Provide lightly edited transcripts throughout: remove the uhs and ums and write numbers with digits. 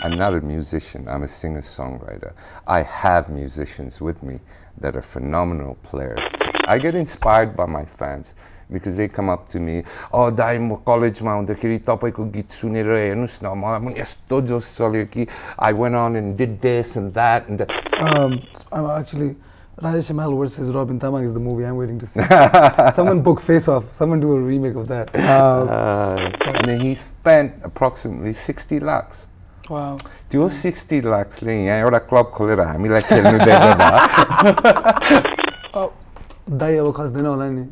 I'm not a musician, I'm a singer-songwriter. I have musicians with me that are phenomenal players. I get inspired by my fans because they come up to me, oh, दाइ म कलेजमा हुँदाखेरि तपाईको गीत सुनेर हेर्नुस् न म यस्तो जोस चल्यो कि I went on and did this and that and that. I'm actually Rajesh Mal versus Robin Tamang is the movie I'm waiting to see. Someone book Face Off. Someone do a remake of that. And then he spent approximately 60 lakhs. Wow. त्यो 60 लाखले यहाँ एउटा club खोलेर हामीलाई खेल्नु दिँदैन दाइ अब खस्दैन होला नि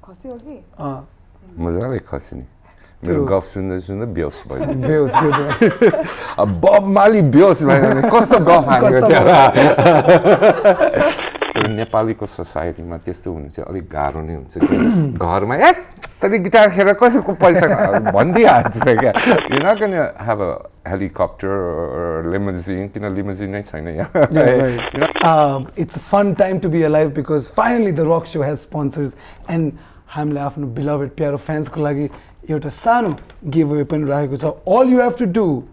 खस्यो कि मजाले खस्यो नि मेरो गफ सुन्दै सुन्दै बेहोस भयो बेहोस के अब बब माली बेहोस भयो भने कस्तो गफ हानेको थियो तर नेपालीको सोसाइटीमा त्यस्तो हुनु चाहिँ अलिक गाह्रो नै हुन्छ घरमा ए तैँले गिटार खेलेर कसैको पैसा भनिदिइहाल्छ क्या You're not going to have a helicopter or limousine, limousine नै छैन यहाँ. It's a fun time to be alive because finally the rock show has sponsors and हामीले आफ्नो beloved प्यारो fans को लागि एउटा सानो giveaway पनि राखेको छ. All you have to do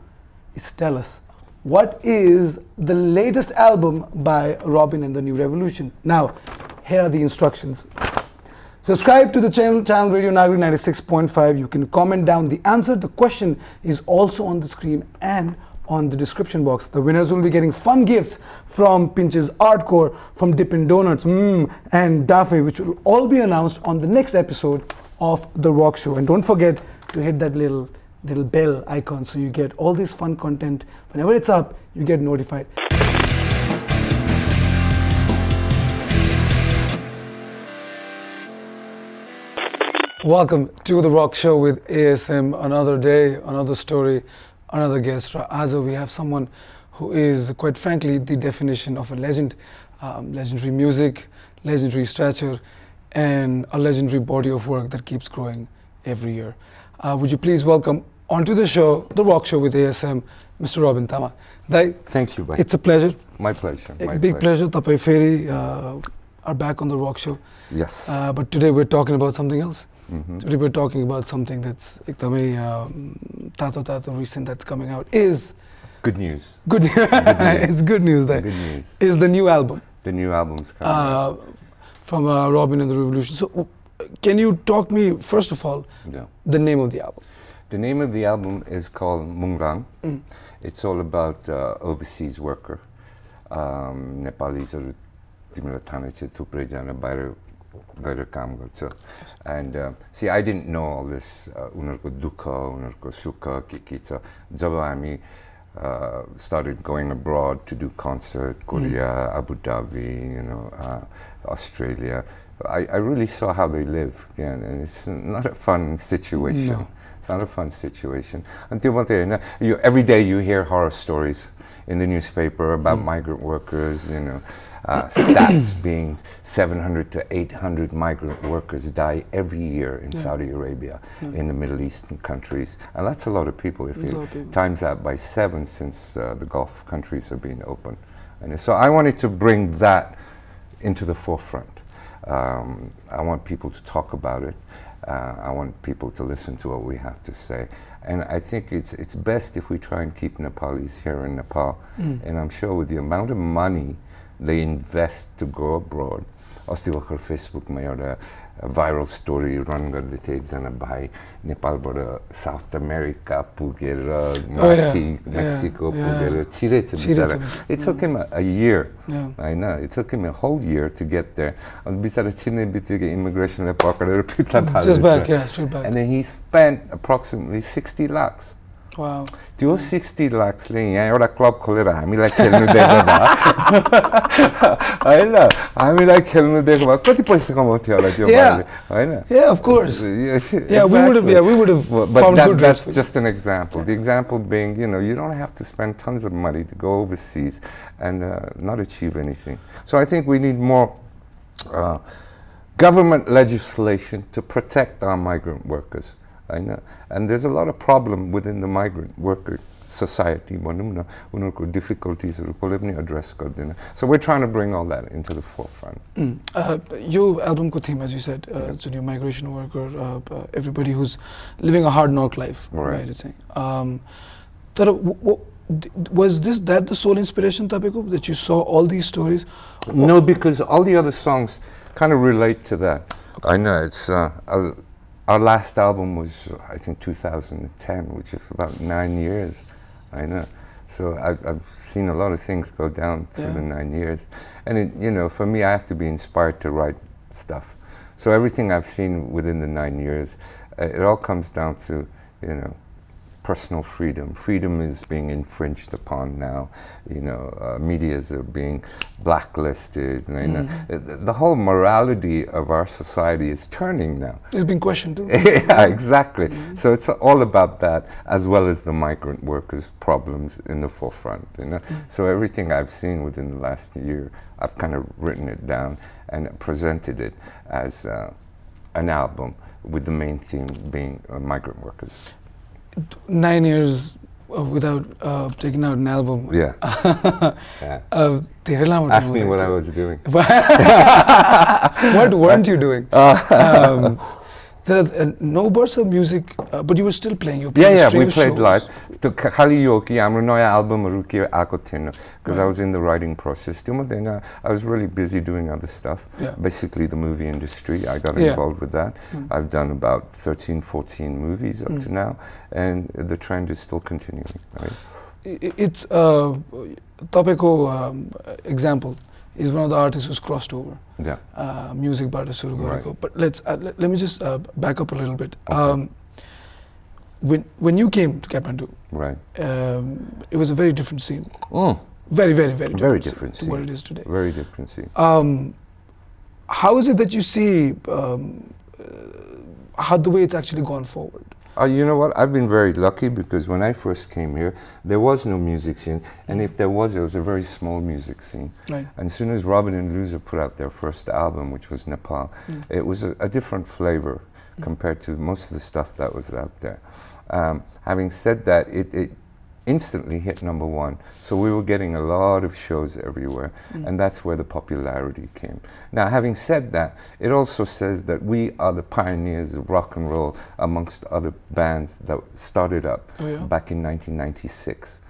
is tell us what is the latest album by Robin and the New Revolution. Now, here are the instructions. Subscribe to the channel Radio Nagarik 96.5. You can comment down the answer. The question is also on the screen and on the description box. The winners will be getting fun gifts from Pinchess Artcore, from Dipin Donuts, and Danfe, which will all be announced on the next episode of The Rock Show. And don't forget to hit that little bell icon so you get all this fun content. Whenever it's up, you get notified. Welcome to The Rock Show with ASM. Another day, another story, another guest. Aza, we have someone who is, quite frankly, the definition of a legend. Legendary music, legendary stature, and a legendary body of work that keeps growing every year. Would you please welcome onto the show, The Rock Show with ASM, Mr. Robin Tamang. Thank you, bye. It's a pleasure. My pleasure. Big pleasure. Tapai Feri are back on The Rock Show. Yes. But today we're talking about something else. Today we're talking about something that's tato recent that's coming out is good news. Good news. It's good news. That good news is the new album. The new album's coming out from Robin and the Revolution. So, can you talk me first of all the name of the album? The name of the album is called MUGLAN. It's all about overseas worker. Nepalese or तिमीलाई थाहा नै छ थुप्रै जना बाहिर गएर काम गर्छ and see I didn't know all this उनीहरुको दुःख उनीहरुको सुख के छ जब हामी started going abroad to do concert Korea Abu Dhabi Australia I really saw how they live again and it's not a fun situation. No. It's not a fun situation until one day every day you hear horror stories in the newspaper about migrant workers stats being 700 to 800 migrant workers die every year in Saudi Arabia, in the Middle Eastern countries. And that's a lot of people if you times that by 7 since the Gulf countries have been open. And so I wanted to bring that into the forefront. I want people to talk about it. I want people to listen to what we have to say. And I think it's best if we try and keep Nepalis here in Nepal. And I'm sure with the amount of money they invest to go abroad. अस्ति भर्खर फेसबुकमा एउटा viral story run गर्दै थियो एकजना भाइ नेपालबाट south America पुगेर माथि मेक्सिको पुगेर छिरेछ बिचारा. It took him a year. I know. It took him a whole year to get there. अनि बिचारा छिर्ने बित्तिकै इमिग्रेसनले पक्रेर फिर्ता फालेछ. Just back, straight back. And then he spent approximately 60 lakhs. Wow. त्यो 60 लाखले यहाँ एउटा क्लब खोलेर हामीलाई खेल्नु दिएको भए हैन हामीलाई खेल्नु दिएको भए कति पैसा कमाउँथ्यो होला त्यो भाइले हैन. Yeah, of course. Exactly. we would have but that's just an example. The example being, you don't have to spend tons of money to go overseas and not achieve anything. So I think we need more government legislation to protect our migrant workers. I know. And there's a lot of problem within the migrant worker society. Difficulties address. So we're trying to bring all that into the forefront. Your album ko theme, as you said, your migration worker, everybody who's living a hard knock life, right? Was that the sole inspiration, Tapeko, that you saw all these stories? No, because all the other songs kind of relate to that. I know it's our last album was I think 2010, which is about 9 years. I know. So I've seen a lot of things go down through the 9 years, and for me, I have to be inspired to write stuff. So everything I've seen within the 9 years, it all comes down to personal freedom. Freedom is being infringed upon now. Medias are being blacklisted. The whole morality of our society is turning now. It's been questioned too. Yeah, exactly. So it's all about that, as well as the migrant workers' problems in the forefront. So everything I've seen within the last year, I've kind of written it down and presented it as an album with the main theme being migrant workers. 9 years without taking out an album. Yeah. Ask me what I was doing. What weren't you doing? There are no bursts of music, but you were still playing. You Yeah, we played live. Because I was in the writing process. I was really busy doing other stuff. Yeah. Basically the movie industry. I got involved with that. I've done about 13, 14 movies up to now, and the trend is still continuing. Right? It's Tapeko example is one of the artists who's crossed over. Yeah. Music बाट सुरु गरेको. But let me just back up a little bit. Okay. When you came to Kathmandu, Right. It was a very different scene. Very, very, very different. Very different to scene. what it is today. Very different scene. How is it that you see how the way it's actually gone forward? You know what? I've been very lucky because when I first came here, there was no music scene, and if there was a very small music scene. Right. And as soon as Robin and Luza put out their first album, which was Nepal, it was a different flavor compared to most of the stuff that was out there. Having said that, it instantly hit #1. So we were getting a lot of shows everywhere, and that's where the popularity came. Now, having said that, it also says that we are the pioneers of rock and roll amongst other bands that started up back in 1996.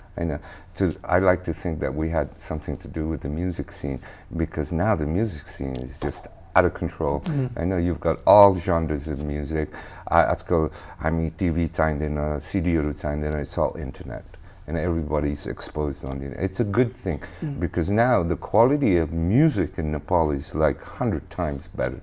I like to think that we had something to do with the music scene, because now the music scene is just out of control. I know you've got all genres of music. TV CD, it's all internet. And everybody's exposed on the internet. It's a good thing, because now the quality of music in Nepal is like 100 times better.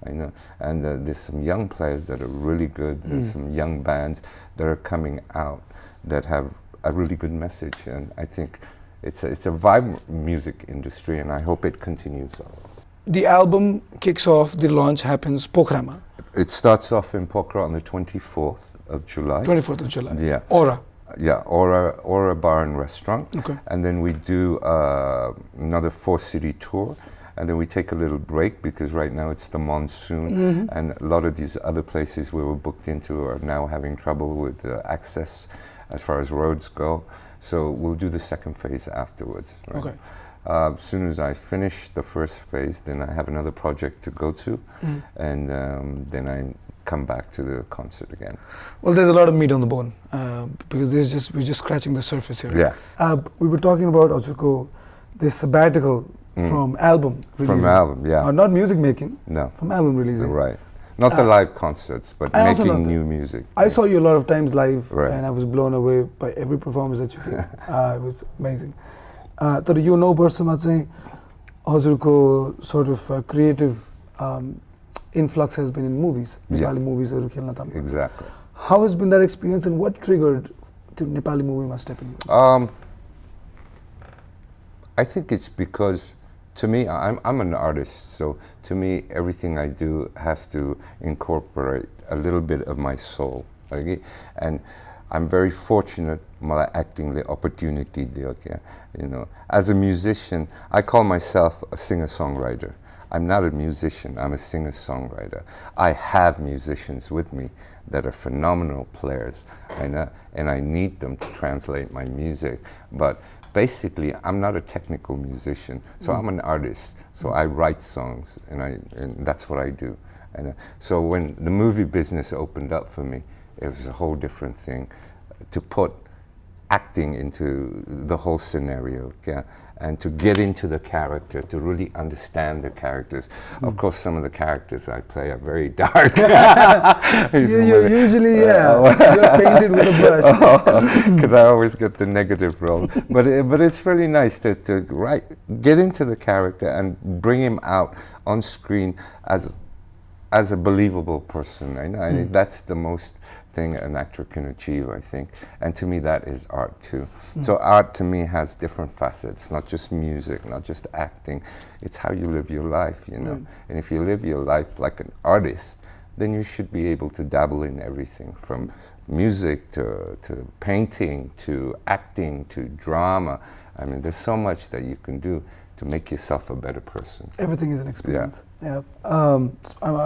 I know, and there's some young players that are really good. There's some young bands that are coming out that have a really good message, and I think it's a vibrant music industry, and I hope it continues. The album kicks off. The launch happens Pokharel. It starts off in Pokharel on the 24th of July. 24th of July. Yeah. Aura. Yeah, Aura Bar and Restaurant. Okay. And then we do another 4-city tour, and then we take a little break because right now it's the monsoon, and a lot of these other places we were booked into are now having trouble with access as far as roads go. So we'll do the second phase afterwards. Right? Okay. As soon as I finish the first phase, then I have another project to go to, and then I come back to the concert again. Well, there's a lot of meat on the bone, because we're just scratching the surface here. Yeah. We were talking about also this sabbatical from album releasing. From album, yeah. Not music making. No. From album releasing. Right. Not the live concerts, but making new music. I saw you a lot of times live, right. and I was blown away by every performance that you did. It was amazing. तर यो 9 वर्षमा चाहिँ हजुरको sort of creative influx has been in movies. Nepali movies haru khelna थाल्नु. Exactly. How has been that experience, and what triggered the Nepali movie must step in? I think it's because, to me, I'm an artist, so to me everything I do has to incorporate a little bit of my soul. Okay? And I'm very fortunate my acting the opportunity. As a musician, I call myself a singer-songwriter. I'm not a musician, I'm a singer-songwriter. I have musicians with me that are phenomenal players, and I need them to translate my music. But basically, I'm not a technical musician, so I'm an artist. So I write songs, and that's what I do. And so when the movie business opened up for me, it was a whole different thing. To put acting into the whole scenario, yeah, and to get into the character, to really understand the characters. Of course, some of the characters I play are very dark. You're usually, you're painted with a brush. Because I always get the negative role. But it's really nice to get into the character and bring him out on screen as a believable person. I know that's the most thing an actor can achieve, I think. And to me, that is art too. So art to me has different facets, not just music, not just acting. It's how you live your life, you know. And if you live your life like an artist, then you should be able to dabble in everything from music to painting to acting to drama. I mean, there's so much that you can do to make yourself a better person. Everything is an experience. Yeah. I'm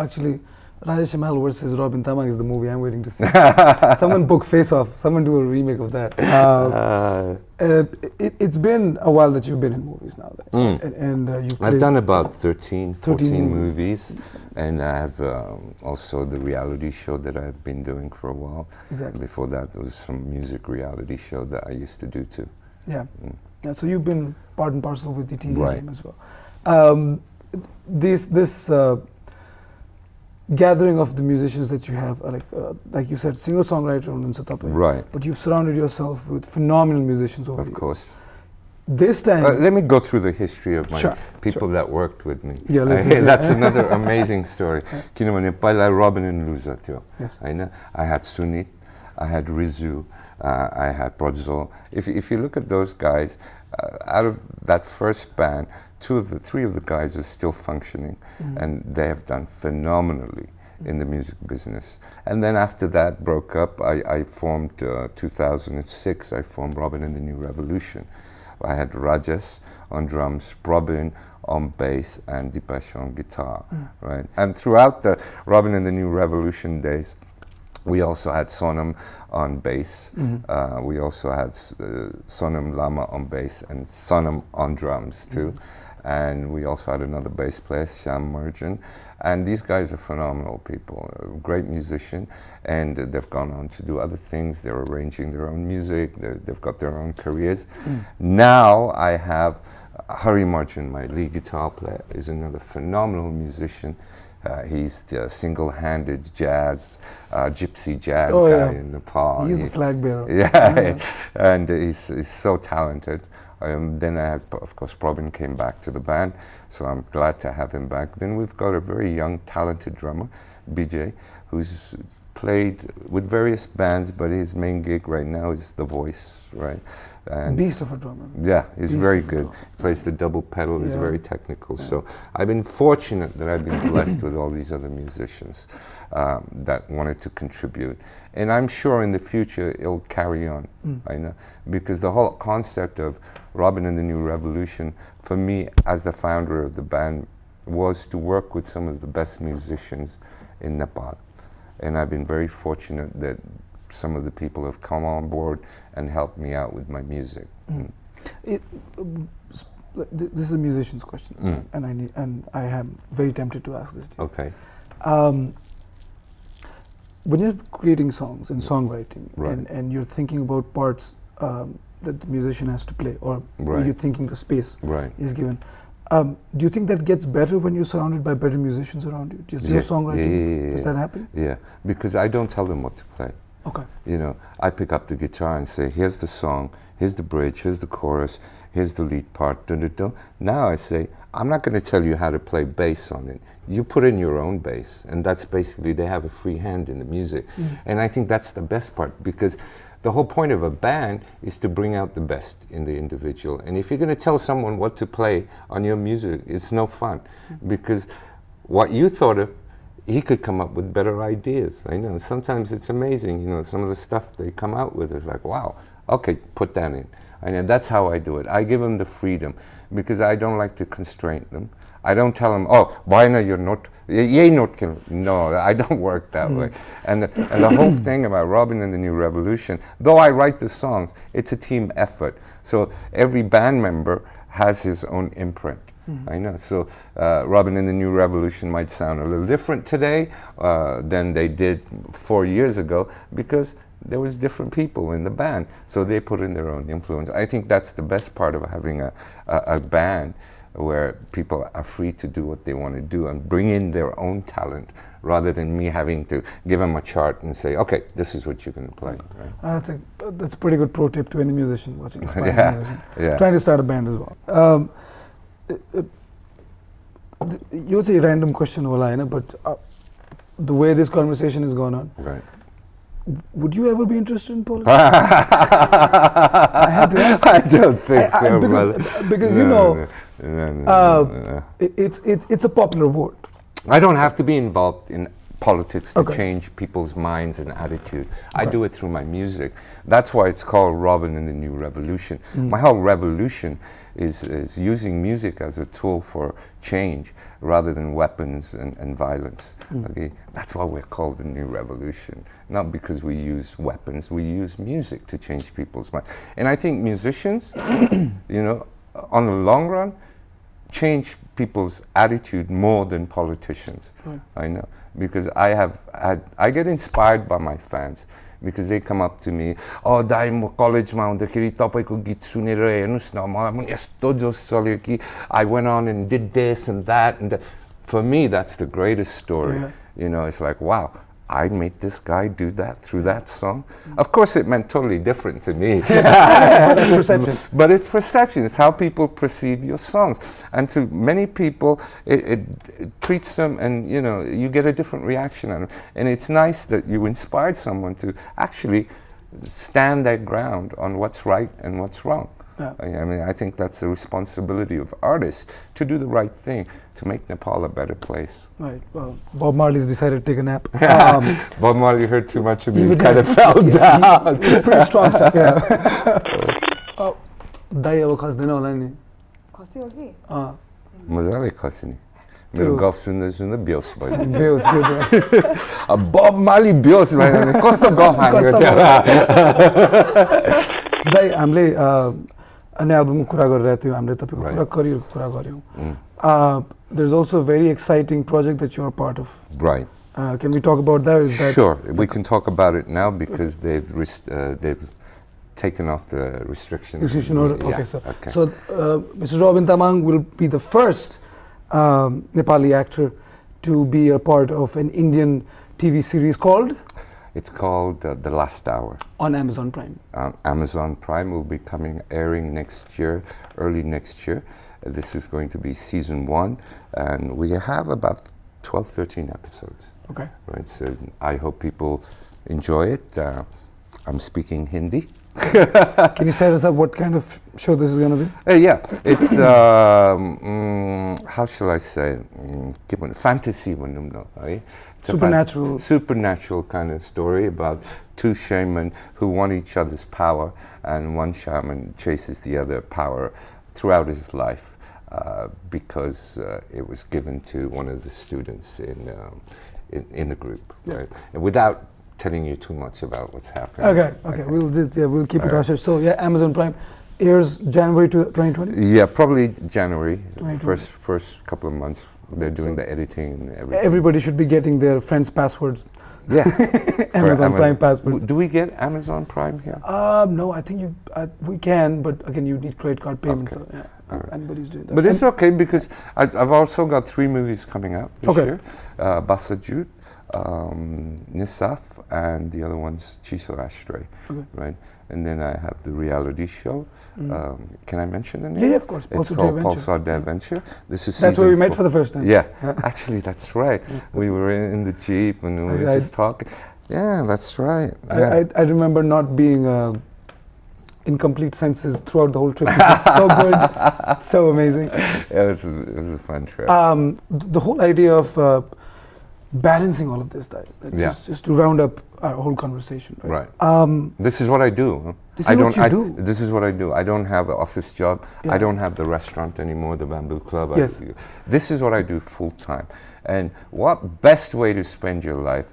actually, Rajesh Mahal versus Robin Tamang is the movie I'm waiting to see. Someone book Face Off. Someone do a remake of that. It's been a while that you've been in movies now. And I've done about 13 14 movies. And I have also the reality show that I've been doing for a while. Exactly. Before that, there was some music reality show that I used to do too. Yeah. Yeah, so you've been part and parcel with the TV game as well. This gathering of the musicians that you have, like you said, singer-songwriter and Satape. Right. But you've surrounded yourself with phenomenal musicians over the years. Of course. This time... let me go through the history of my people that worked with me. Yeah, that's another amazing story. Robin and Luza. Yes. I had Sunit, I had Rizu, I had Prodzo. If you look at those guys, out of that first band, three of the guys are still functioning, and they have done phenomenally in the music business. And then after that broke up, I formed 2006. I formed Robin and the New Revolution. I had Rajesh on drums, Robin on bass, and Dipesh on guitar, right? And throughout the Robin and the New Revolution days, we also had Sonam on bass. We also had Sonam Lama on bass and Sonam on drums too. And we also had another bass player, Sham Merjan. And these guys are phenomenal people, great musician, and they've gone on to do other things. They're arranging their own music. They've got their own careers. Now I have Hari Marjan, my lead guitar player, is another phenomenal musician. He's the single-handed jazz, gypsy jazz guy in Nepal. He's the flag bearer. Yeah, and he's so talented. Then I had, of course, Probin came back to the band, so I'm glad to have him back. Then we've got a very young, talented drummer, BJ, who's played with various bands, but his main gig right now is The Voice, right? And beast of a drummer. Yeah, he's very good. He plays the double pedal, he's very technical. So I've been fortunate that I've been blessed with all these other musicians that wanted to contribute. And I'm sure in the future it'll carry on, I know. Because the whole concept of Robin and the New Revolution, for me as the founder of the band, was to work with some of the best musicians in Nepal. And I've been very fortunate that some of the people have come on board and helped me out with my music. This is a musician's question, and I am very tempted to ask this to you. Okay. When you're creating songs and songwriting, and you're thinking about parts that the musician has to play, or you're thinking the space is given, do you think that gets better when you're surrounded by better musicians around you? Just your songwriting, does that happen? Yeah, because I don't tell them what to play. Okay. You know, I pick up the guitar and say, here's the song, here's the bridge, here's the chorus, here's the lead part, dun, dun, dun. Now I say, I'm not going to tell you how to play bass on it. You put in your own bass, and that's basically, they have a free hand in the music. And I think that's the best part, because the whole point of a band is to bring out the best in the individual. And if you're going to tell someone what to play on your music, it's no fun, because what you thought of, he could come up with better ideas. I know, sometimes it's amazing, you know, some of the stuff they come out with is like, wow, okay, put that in. I know, that's how I do it. I give them the freedom, because I don't like to constrain them. I don't tell them, oh, why not you're not, you're not, no, I don't work that way. And the whole thing about Robin and the New Revolution, though I write the songs, it's a team effort. So every band member has his own imprint. I know, so Robin and the New Revolution might sound a little different today than they did 4 years ago, because there was different people in the band, so they put in their own influence. I think that's the best part of having a band where people are free to do what they want to do and bring in their own talent, rather than me having to give them a chart and say, okay, this is what you're going to play. Right? That's a pretty good pro tip to any musician watching, aspiring musician, Yeah. trying to start a band as well. You say random question, but the way this conversation has gone on, Right. would you ever be interested in politics? I had to ask. I don't think so, because no. It's a popular vote. I don't have to be involved in politics to Okay. change people's minds and attitude. I do it through my music. That's why it's called Robin and the New Revolution. My whole revolution is using music as a tool for change rather than weapons and violence. Okay? That's why we're called the New Revolution. Not because we use weapons, we use music to change people's minds. And I think musicians, on the long run, change people's attitude more than politicians. I know, because I get inspired by my fans, because they come up to me, oh, dai म कलेजमा हुँदाखेरि तपाईको गीत सुनेर हेर्नुस् न, मलाई यस्तो जोस चल्यो कि I went on and did this and that, and for me that's the greatest story. It's like, wow, I made this guy do that through that song. Of course, it meant totally different to me. But it's perception. But it's perception. It's how people perceive your songs. And to many people, it treats them, and you get a different reaction on it. And it's nice that you inspired someone to actually stand their ground on what's right and what's wrong. I think that's the responsibility of artists, to do the right thing, to make Nepal a better place. Right. Well, Bob Marley's decided to take a nap. Bob Marley heard too much of me. He kind of fell down. Pretty strong stuff, yeah. दाइ अब खस्दैन होला नि खस्यो कि मजाले खस्यो नि मेरो गफ सुन्दै सुन्दै बेहोस भयो बेहोस के अब बब मार्ली बेहोस भयो भने कस्तो गफ हान्यो त्यहाँ दाइ हामीले अन्य एल्बमको कुरा गरिरहेको थियौँ हामीले तपाईको कुरा करियरको कुरा गर्यौँ there's also a very exciting project that you are part of. Right. Can we talk about that? Is that sure, we can talk about it now because they've taken off the restrictions. Restriction order. Okay, so Mr. Robin Tamang will be the first Nepali actor to be a part of an Indian TV series called? It's called The Last Hour. On Amazon Prime. Amazon Prime will be airing next year, early next year. This is going to be season 1, and we have about 12, 13 episodes. Okay. Right, so I hope people enjoy it. I'm speaking Hindi. Can you set us up what kind of show this is going to be? Yeah, it's, how shall I say, fantasy, supernatural. Supernatural kind of story about two shaman who want each other's power, and one shaman chases the other power throughout his life because it was given to one of the students in the group. Right? And without telling you too much about what's happening. Okay. We'll keep it hush. So Amazon Prime airs January 2020. Yeah, probably January. First couple of months. They're doing the editing and everything. Everybody should be getting their friends' passwords. Yeah. Amazon Prime passwords. Do we get Amazon Prime here? No, I think we can, but again, you need credit card payments. Okay. So anybody's doing that. But it's okay because I've also got 3 movies coming out this year. Basajut, Nisaf, and the other one's Chiso Ashtray, right? And then I have the reality show. Can I mention the name? Yeah, of course. It's called Pulsar Adventure. That's where we met for the first time. Yeah, actually, that's right. We were in the Jeep and we were just talking. Yeah, that's right. Yeah. I remember not being in complete senses throughout the whole trip. It was so good, so amazing. Yeah, it was a fun trip. The whole idea of balancing all of this, just to round up our whole conversation. Right. This is what I do. This is what you do. This is what I do. I don't have an office job. Yeah. I don't have the restaurant anymore, the Bamboo Club. Yes. This is what I do full time. And what best way to spend your life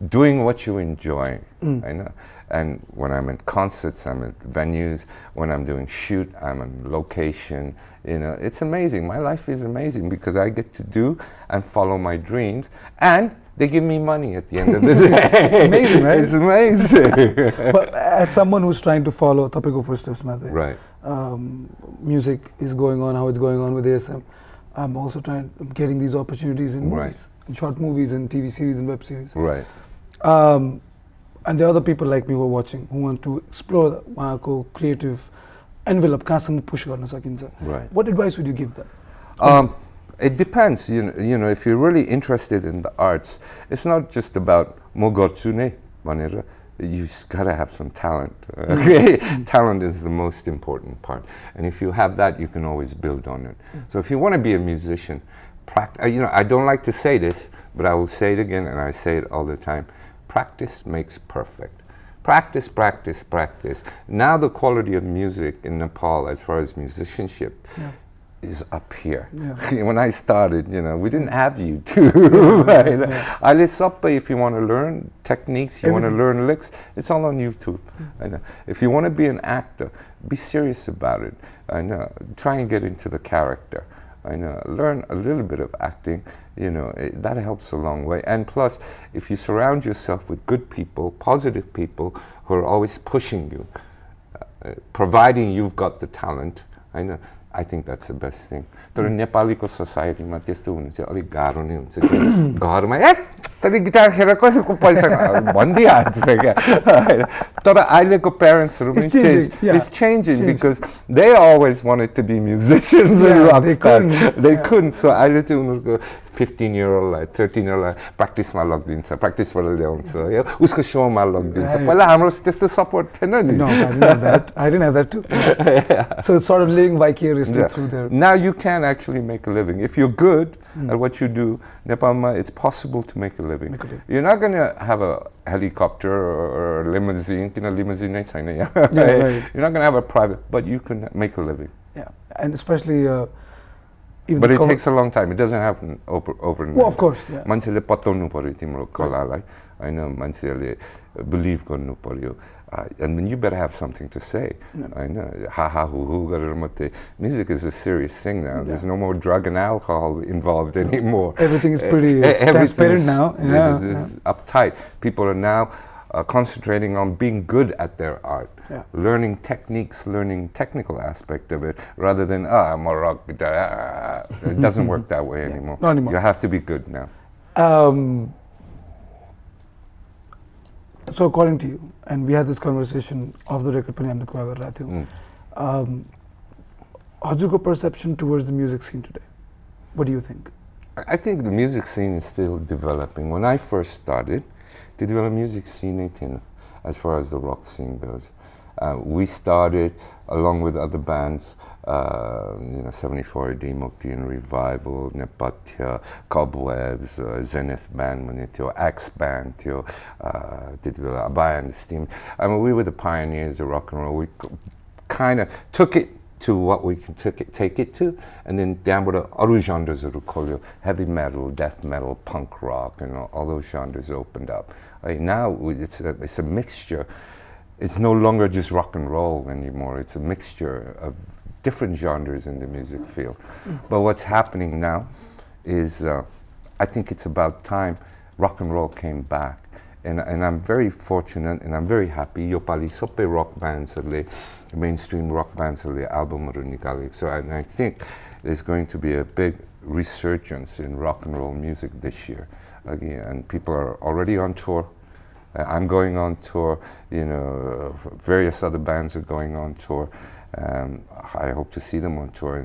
doing what you enjoy. I know. And when I'm at concerts, I'm at venues. When I'm doing shoot, I'm on location. It's amazing. My life is amazing because I get to do and follow my dreams and They give me money at the end of the day. It's amazing, right? It's amazing. But as someone who's trying to follow topical footsteps, Right. Music is going on, how it's going on with ASM. I'm also getting these opportunities in movies, in short movies and TV series and web series. Right. And there are other people like me who are watching, who want to explore the creative envelope, push garna sakincha. Right. What advice would you give them? It depends, you know, if you're really interested in the arts, it's not just about mo garchu ne bhanera. You just gotta have some talent. Talent is the most important part, and if you have that, you can always build on it. So if you want to be a musician, you know, I don't like to say this, but I will say it again, and I say it all the time. Practice makes perfect. Practice, practice, practice. Now the quality of music in Nepal, as far as musicianship, is up here. Yeah. When I started, you know, we didn't have YouTube. Right? I list up, if you want to learn techniques, you want to learn licks, it's all on YouTube. I know. If you want to be an actor, be serious about it. I know. Try and get into the character. I know. Learn a little bit of acting. You know, that helps a long way. And plus, if you surround yourself with good people, positive people who are always pushing you, providing you've got the talent, I know. I think that's the best thing. तर नेपालीको सोसाइटीमा त्यस्तो हुनु चाहिँ अलिक गाह्रो नै हुन्छ कि घरमा तैँले गिटार खेलेर कसैको पैसा भनिदिइहाल्छ क्या तर अहिलेको प्यारेन्ट्सहरू पनि it's changing because they always wanted to be musicians and rock stars. They couldn't. So अहिले चाहिँ उनीहरूको 15-year-old 13-year-old प्र्याक्टिसमा लगिदिन्छ प्र्याक्टिसबाट ल्याउँछ उसको सोमा लगिदिन्छ पहिला हाम्रो त्यस्तो सपोर्ट थिएन नि. No, I didn't have that too. So it's sort of living vicariously through there. Now you can actually make a living if you're good at what you do. Nepalma, it's possible to make a living. You're not going to have a helicopter or a limousine. You know, limousine right. You're not going to have a private, but you can make a living. Yeah, and especially. But it takes a long time. It doesn't happen overnight. Well, of course. मान्छेले पत्याउनु पर्यो तिम्रो कलालाई हैन मान्छेले believe गर्नु पर्यो. And then you better have something to say. I know. Ha ha hoo hoo गरेर मात्रै. Music is a serious thing now. There's no more drug and alcohol involved anymore. Everything is pretty transparent now. It's uptight. People are now concentrating on being good at their art, learning techniques, learning technical aspect of it, rather than I'm a rock guitar. It doesn't work that way anymore. Not anymore. You have to be good now. So according to you, and we had this conversation off the record, पनि हामीले कुरा गरिरहेको थियौँ. हजुरको perception towards the music scene today, what do you think? I think the music scene is still developing. When I first started, the developed music scene as far as the rock scene goes. We started along with other bands, 74 AD, Mukti and Revival, Nepatya, Cobwebs, Zenith Band, Axe Band, Abaya and the Steam. I mean, we were the pioneers of rock and roll. We kind of took it to what we can take it to, and then down with other genres of heavy metal, death metal, punk rock, all those genres opened up. Now it's a mixture. It's no longer just rock and roll anymore. It's a mixture of different genres in the music field. But what's happening now is, I think it's about time rock and roll came back. And I'm very fortunate and I'm very happy. Yopali sope rock bands mainstream rock bands album Nagarik. So I think there's going to be a big resurgence in rock and roll music this year. Again, and people are already on tour. I'm going on tour. Various other bands are going on tour. I hope to see them on tour.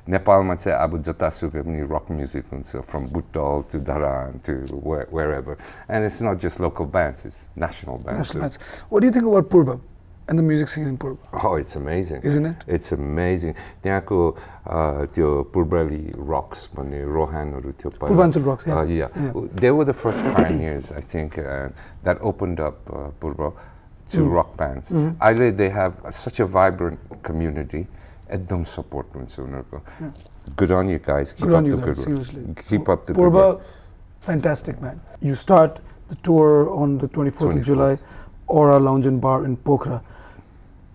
Nepal ma चाहिँ अब जतासुकै पनि rock music हुन्छ, from Buttal to Dharan to wherever. And it's not just local bands, it's national bands. What do you think about Purba and the music scene in Purba? Oh, it's amazing. Isn't it? It's amazing. त्यहाँको त्यो Purbali rocks भन्ने रोहानहरु थियो पहिला. Purbanchal rocks, yeah. They were the first pioneers, I think, that opened up Purba to rock bands. They have such a vibrant community. Ekdam support हुन्छ उनीहरुको. Good on you guys. Keep up the good work. Keep up the good work. Purba, fantastic, man. You start the tour on the 24th of July, Aura Lounge and Bar in Pokhara.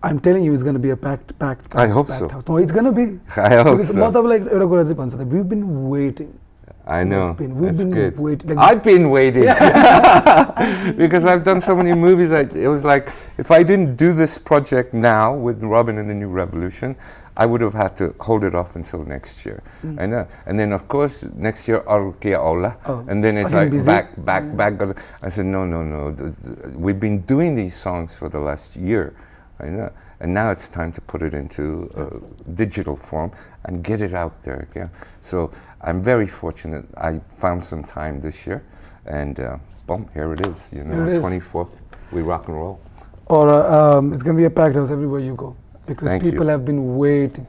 I'm telling you, it's going to be a packed I hope so. House. No, it's going to be. I hope so. We've been waiting. I know. We've That's been good. waiting. I've been waiting because I've done so many movies. It was like if I didn't do this project now with Robin and the New Revolution, I would have had to hold it off until next year. I know. And then of course next year and then it's like back. I said no. We've been doing these songs for the last year. I know. And now it's time to put it into digital form and get it out there again. So I'm very fortunate. I found some time this year, and boom, here it is. 24th, we rock and roll. Or it's going to be a packed house everywhere you go, because people have been waiting.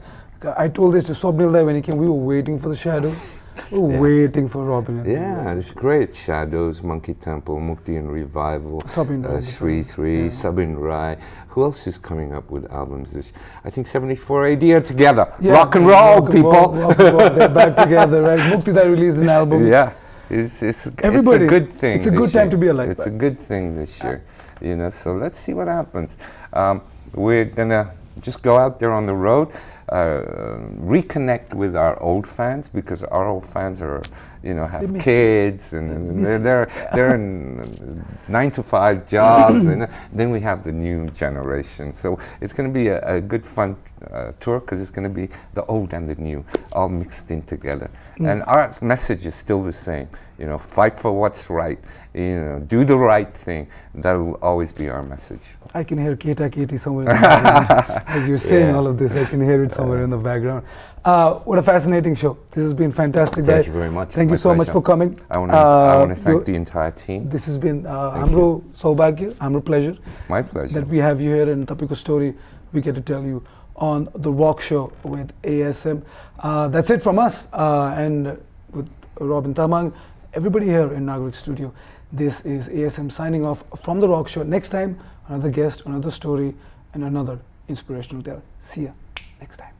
I told this to Swapnil there when he came. We were waiting for the Shadow. We were waiting for Robin. Yeah, it's great. Shadows, Monkey Temple, Mukti and Revival, Shri 3, Sabin Rai. Who else is coming up with albums? I think 74 AD are together. Rock and roll, people. They're back together, right? Mukti Dai released an album. Yeah, it's a good thing. It's a good time to be alive. It's a good thing this year. So let's see what happens. We're gonna just go out there on the road, reconnect with our old fans, because our old fans are, have kids and they're in 9-to-5 jobs, and then we have the new generation. So it's going to be a good fun tour, because it's going to be the old and the new all mixed in together. And our message is still the same. Fight for what's right. Do the right thing. That will always be our message. I can hear Keta Keti somewhere in the background. As you're saying all of this, I can hear it somewhere in the background. What a fascinating show. This has been fantastic. Thank you very much. Thank you so much for coming. I want to thank the entire team. This has been Amro Saubhagya, Amro pleasure. My pleasure. That we have you here, and Tapiko story we get to tell you on the Rock Show with ASM. That's it from us, and with Robin Tamang, everybody here in Nagarik Studio. This is ASM signing off from the Rock Show. Next time, another guest, another story, and another inspirational tale. See ya next time.